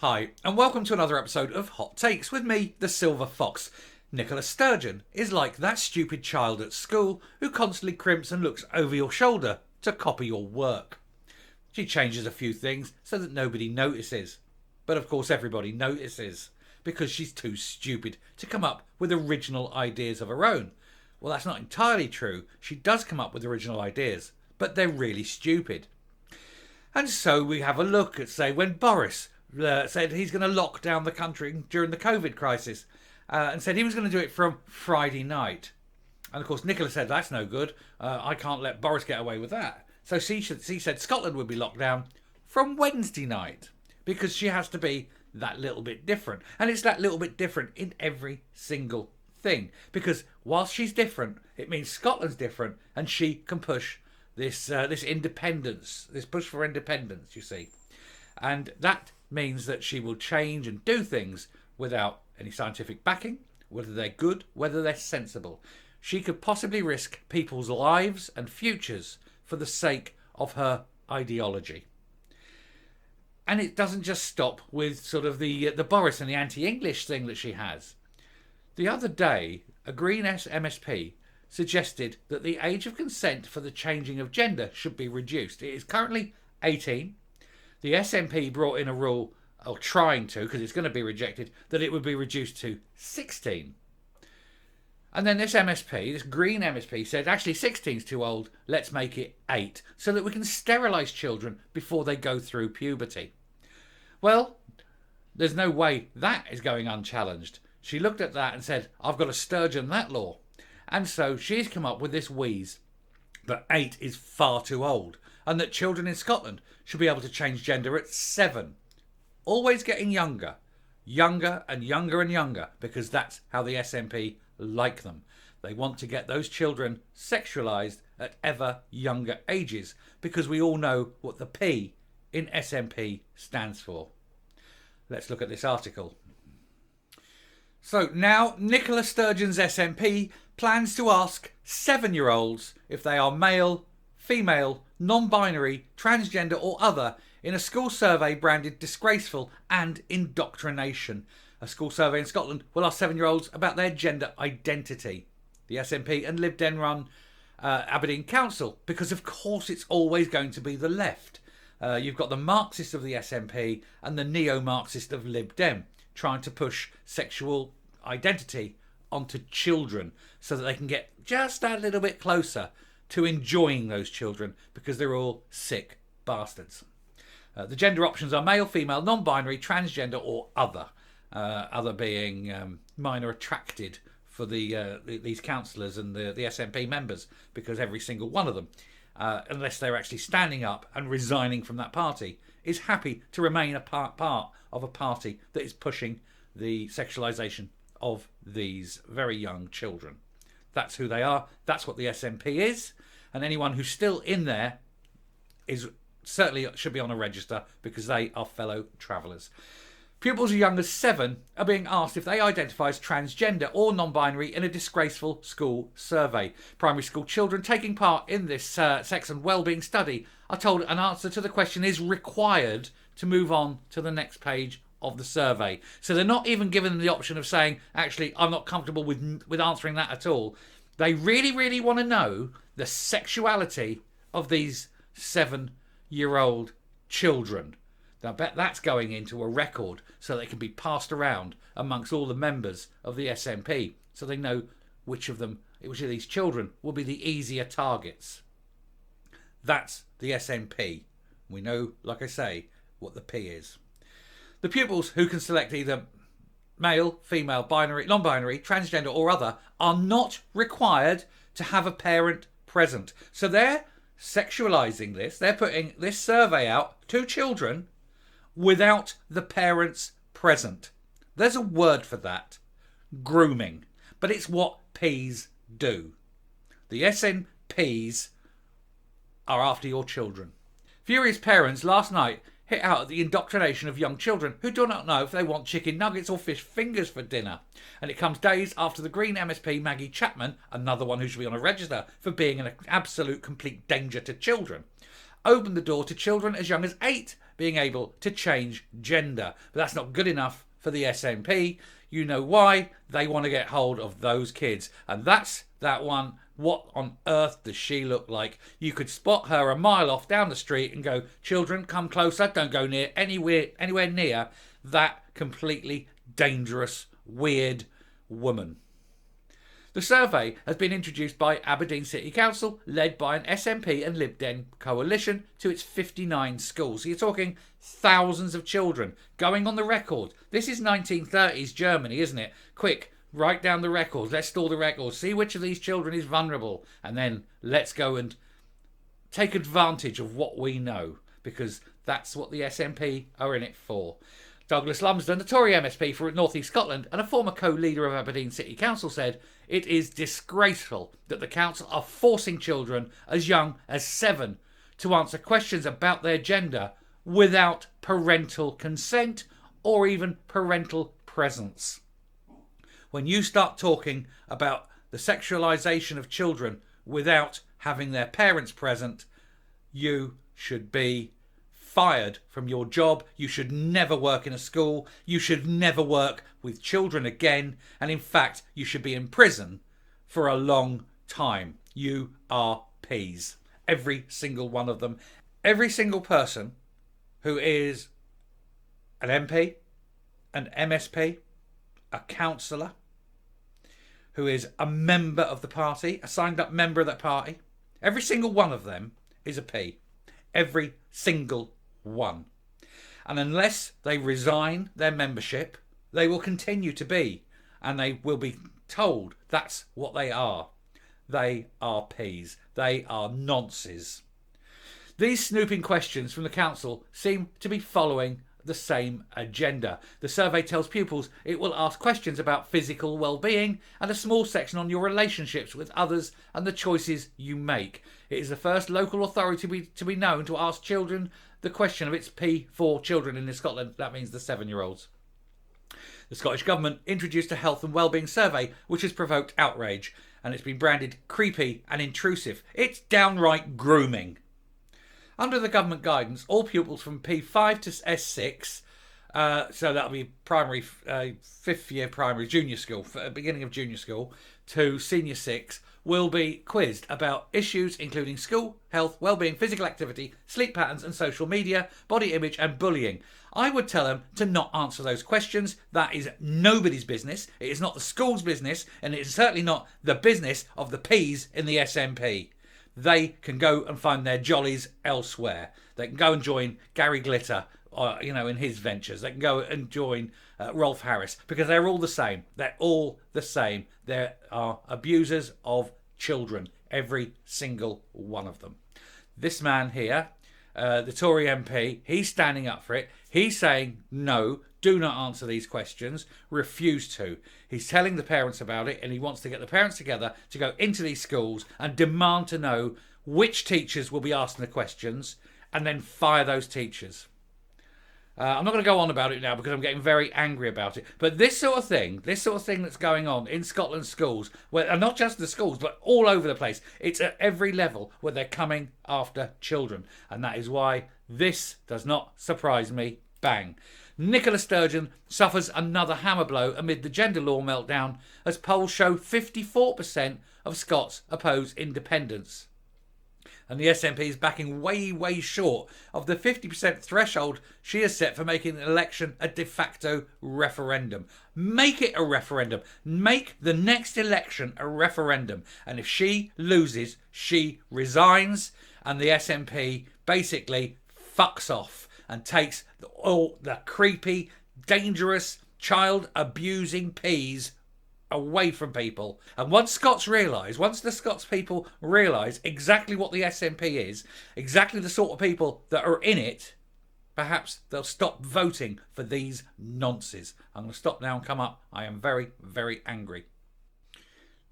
Hi, and welcome to another episode of Hot Takes with me, the Silver Fox. Nicola Sturgeon is like that stupid child at school who constantly crimps and looks over your shoulder to copy your work. She changes a few things so that nobody notices. But of course everybody notices, because she's too stupid to come up with original ideas of her own. Well, that's not entirely true. She does come up with original ideas, but they're really stupid. And so we have a look at, say, when Boris said he's going to lock down the country during the COVID crisis and said he was going to do it from Friday night. And of course, Nicola said, that's no good. I can't let Boris get away with that. So she said Scotland would be locked down from Wednesday night because she has to be that little bit different. And it's that little bit different in every single thing. Because whilst she's different, it means Scotland's different and she can push this independence, this push for independence, you see. And that means that she will change and do things without any scientific backing, whether they're good, whether they're sensible. She could possibly risk people's lives and futures for the sake of her ideology. And it doesn't just stop with sort of the Boris and the anti-English thing that she has. The other day, a Green MSP suggested that the age of consent for the changing of gender should be reduced. It is currently 18. The SNP brought in a rule, or trying to, because it's going to be rejected, that it would be reduced to 16. And then this MSP, this Green MSP, said, actually 16 is too old, let's make it 8, so that we can sterilise children before they go through puberty. Well, there's no way that is going unchallenged. She looked at that and said, I've got to sturgeon that law. And so she's come up with this wheeze that 8 is far too old, and that children in Scotland should be able to change gender at 7. Always getting younger. Younger and younger and younger, because that's how the SNP like them. They want to get those children sexualised at ever younger ages, because we all know what the P in SNP stands for. Let's look at this article. So now Nicola Sturgeon's SNP plans to ask 7-year-olds if they are male, female, non-binary, transgender or other in a school survey branded disgraceful and indoctrination. A school survey in Scotland will ask 7-year-olds about their gender identity. The SNP and Lib Dem run Aberdeen Council, because of course it's always going to be the left. You've got the Marxist of the SNP and the neo-Marxist of Lib Dem trying to push sexual identity onto children so that they can get just a little bit closer to enjoying those children, because they're all sick bastards. The gender options are male, female, non-binary, transgender or other. Other being minor attracted for these councillors and the SNP members, because every single one of them, unless they're actually standing up and resigning from that party, is happy to remain a part of a party that is pushing the sexualisation of these very young children. That's who they are. That's what the SNP is. And anyone who's still in there is certainly should be on a register, because they are fellow travellers. Pupils as young as 7 are being asked if they identify as transgender or non-binary in a disgraceful school survey. Primary school children taking part in this sex and wellbeing study are told an answer to the question is required to move on to the next page of the survey. So they're not even given the option of saying, actually, I'm not comfortable with answering that at all. They really, really want to know the sexuality of these 7-year-old children. I bet that's going into a record so they can be passed around amongst all the members of the SNP, so they know which of these children will be the easier targets. That's the SNP. We know, like I say, what the P is. The pupils who can select either male, female, binary, non-binary, transgender or other are not required to have a parent present. So they're sexualising this. They're putting this survey out to children without the parents present. There's a word for that. Grooming. But it's what Ps do. The SNPs are after your children. Furious parents last night hit out at the indoctrination of young children who do not know if they want chicken nuggets or fish fingers for dinner. And it comes days after the Green MSP Maggie Chapman, another one who should be on a register for being an absolute complete danger to children, opened the door to children as young as 8 being able to change gender. But that's not good enough for the SNP. You know why? They want to get hold of those kids. And that's that one. What on earth does she look like? You could spot her a mile off down the street and go, children, come closer. Don't go near anywhere near that completely dangerous, weird woman. The survey has been introduced by Aberdeen City Council, led by an SNP and Lib Dem coalition, to its 59 schools. So you're talking thousands of children going on the record. This is 1930s Germany, isn't it? Quick, write down the records. Let's store the records. See which of these children is vulnerable. And then let's go and take advantage of what we know, because that's what the SNP are in it for. Douglas Lumsden, the Tory MSP for North East Scotland and a former co-leader of Aberdeen City Council, said, "It is disgraceful that the council are forcing children as young as 7 to answer questions about their gender without parental consent or even parental presence." When you start talking about the sexualisation of children without having their parents present, you should be fired from your job. You should never work in a school. You should never work with children again. And in fact, you should be in prison for a long time. You are peas. Every single one of them. Every single person who is an MP, an MSP, a councillor, who is a member of the party, a signed up member of that party, every single one of them is a P. Every single one. And unless they resign their membership, they will continue to be, and they will be told that's what they are. They are P's. They are nonces. These snooping questions from the council seem to be following the same agenda. The survey tells pupils it will ask questions about physical well-being and a small section on your relationships with others and the choices you make. It is the first local authority to be known to ask children the question of its P for children in Scotland. That means the 7-year-olds. The Scottish Government introduced a health and wellbeing survey which has provoked outrage, and it's been branded creepy and intrusive. It's downright grooming. Under the government guidance, all pupils from P5 to S6, so that'll be primary, 5th year primary, junior school, beginning of junior school, to senior 6, will be quizzed about issues including school, health, wellbeing, physical activity, sleep patterns and social media, body image and bullying. I would tell them to not answer those questions. That is nobody's business. It is not the school's business, and it is certainly not the business of the P's in the SNP. They can go and find their jollies elsewhere. They can go and join Gary Glitter, in his ventures. They can go and join Rolf Harris, because they're all the same. They're all the same. They are abusers of children, every single one of them. This man here, the Tory MP, he's standing up for it. He's saying, no, do not answer these questions. Refuse to. He's telling the parents about it, and he wants to get the parents together to go into these schools and demand to know which teachers will be asking the questions and then fire those teachers. I'm not going to go on about it now because I'm getting very angry about it. But this sort of thing that's going on in Scotland's schools, and not just the schools, but all over the place, it's at every level where they're coming after children. And that is why this does not surprise me. Bang. Nicola Sturgeon suffers another hammer blow amid the gender law meltdown, as polls show 54% of Scots oppose independence. And the SNP is backing way, way short of the 50% threshold she has set for making an election a de facto referendum. Make it a referendum. Make the next election a referendum. And if she loses, she resigns, and the SNP basically fucks off and takes all the creepy, dangerous, child-abusing P's away from people. And once the Scots people realise exactly what the SNP is, exactly the sort of people that are in it, perhaps they'll stop voting for these nonces. I'm going to stop now and come up. I am very, very angry.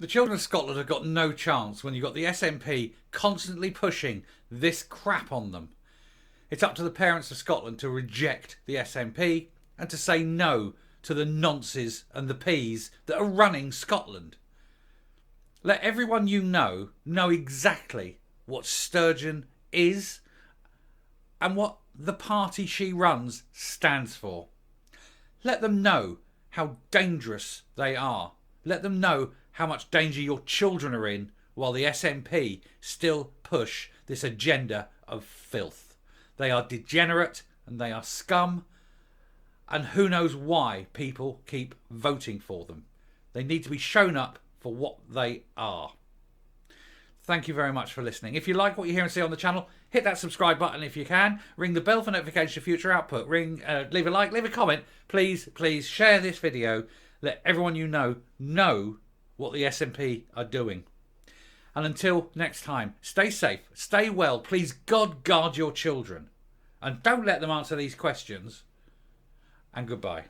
The children of Scotland have got no chance when you've got the SNP constantly pushing this crap on them. It's up to the parents of Scotland to reject the SNP and to say no to the nonces and the P's that are running Scotland. Let everyone you know exactly what Sturgeon is and what the party she runs stands for. Let them know how dangerous they are. Let them know how much danger your children are in while the SNP still push this agenda of filth. They are degenerate and they are scum, and who knows why people keep voting for them. They need to be shown up for what they are. Thank you very much for listening. If you like what you hear and see on the channel, hit that subscribe button if you can. Ring the bell for notifications of future output. Leave a like, leave a comment. Please share this video. Let everyone you know what the SNP are doing. And until next time, stay safe, stay well. Please, God, guard your children. And don't let them answer these questions. And goodbye.